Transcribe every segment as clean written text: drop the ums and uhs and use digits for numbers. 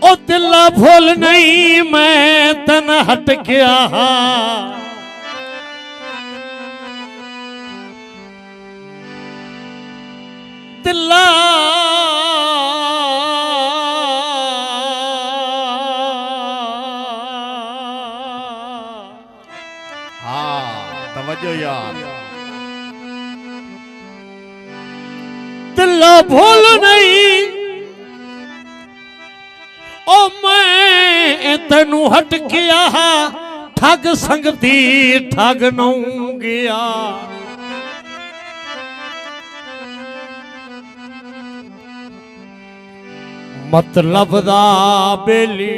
ओ दिला भूल नहीं मैं तन हट गया दिला तवज्जो यार दिला भूल नहीं ओ मैं तेनू हट गया ठग संगती ठग नौ गया मतलब दा बेली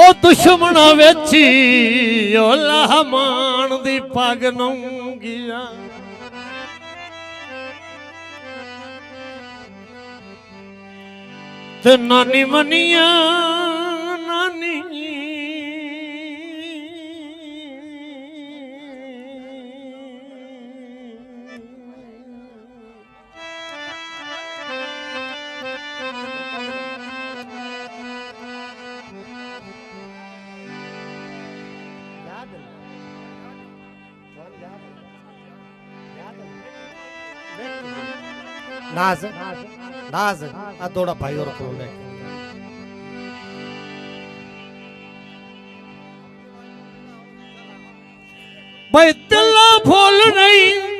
ओ दुश्मन वेची ओ लहमान दी पग नौ गया ते नानी मनिया नानी नाज नाज आ थोड़ा भाई और को ले भाई दिला भूल नहीं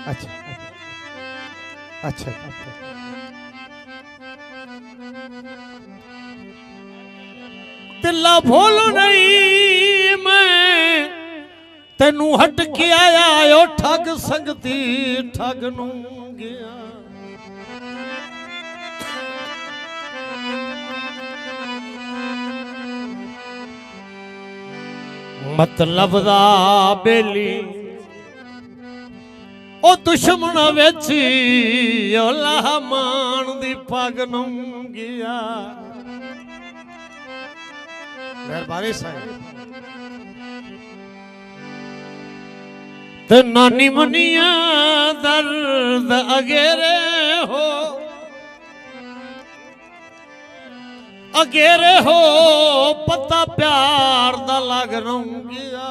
अच्छा अच्छा दिला भूल नहीं मैं तेनू हट के आया ओ ठग संगती ठग नू गया मतलब दा बेली ओ दुश्मन वेची ओ लहमान दी पग नू गया मेहरबानी साईं ते नानी मनिया दर्द अगेरे हो पता प्यार दा लग रहूंगिया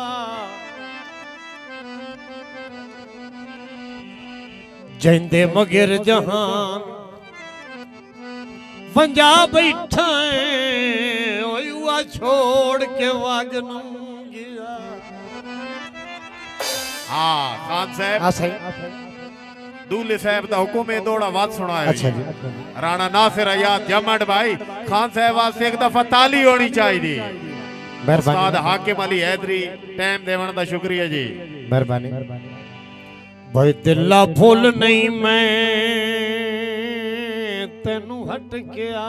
जिंदे मगर जहान पंजा बैठा हुआ छोड़ के वागनू गया हाँ खान साहब हां सही दूल्हे साहब दा हुक्म है दौड़ा बात सुनाए अच्छा जी राणा नासिर आयात जमट भाई खान साहब वास्ते एक दफा ताली होनी चाहिए उस्ताद हाकिम अली हैदरी टाइम देवन दा शुक्रिया जी मेहरबानी भाई दिला भूल नहीं मैं तेनू हट गया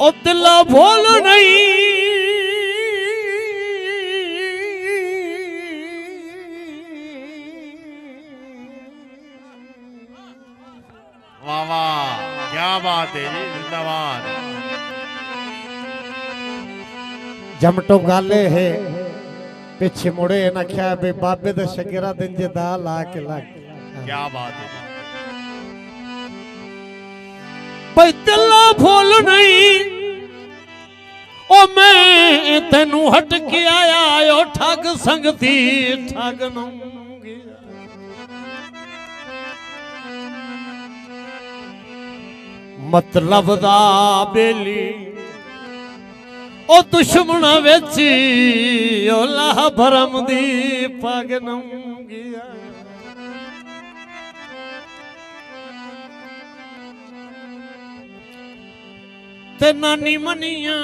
ओ दिला भूल नहीं वाह वाह क्या बात है जी जिंदाबाद जमटो गाले है पीछे मुड़े ना क्या बे बाबे दा शगरा दिन जे दा ला के ला क्या बात है भाई दिला भूल नहीं ओ मैं तेनू हट के आया ओ ठग संगती ठग नू गया मतलब दा बेली ओ दुश्मन वेची ओ लाह भरम दी पग नू गया ते नानी मनिया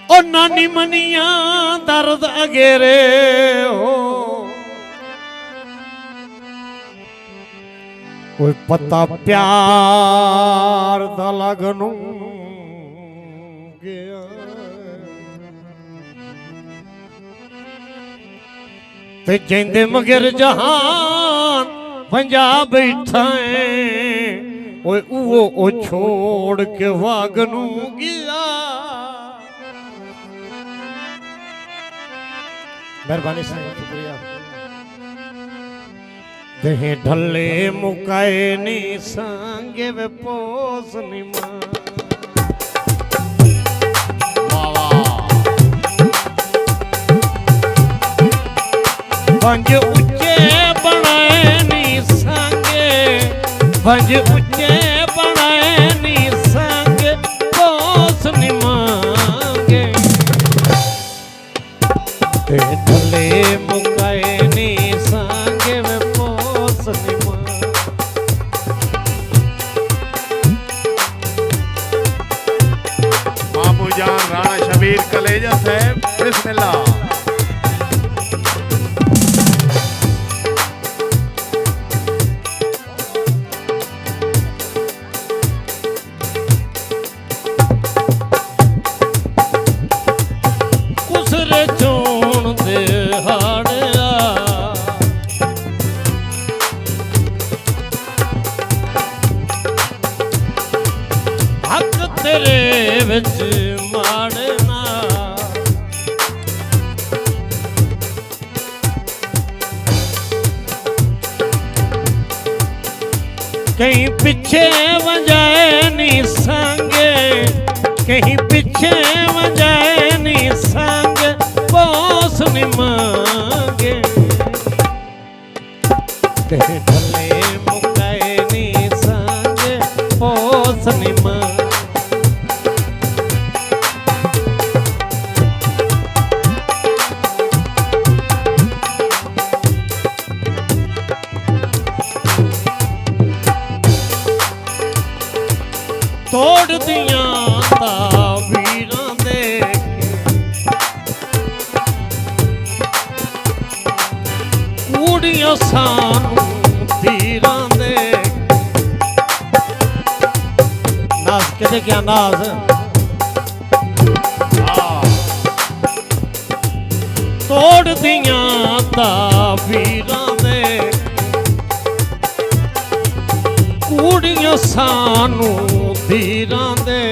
ओ नानी मनिया दर्द अगेरे हो कोई पता प्यार दा लगनू गया ते जिंदे मगर जहान पंजाब बैठा है ओए वो छोड़ के वागनू गया। मेहरबानी संग शुक्रिया। दहे ढले मुकाए नी संगे वे पोस नी मां पंज उच्चे बनाए नी संगे पंज उच्चे बनाए नी संगे पोस नी मांगे ते ढले मुकाए नी संगे वे पोस नी मां मामू जान राणा शबीर कलेजा साहब बिस्मिल्लाह। कुसरे चोण दे हाड़िया हक तेरे विच माड़ना कहीं पीछे वजाए नी संगे कहीं पीछे वजाए नी संग बोस नी मांगे ते ढले मुकाए नी संग बोस नी मांगे तोड़ दिया तावीरां दे कूड़ियां सानू तीरां दे नाज किते क्या नाज तोड़ दिया तावीरां दे कूड़ियां सानू तीरां दे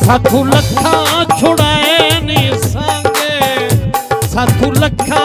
साथू लखा छुड़ाए नी संगे साथू लखा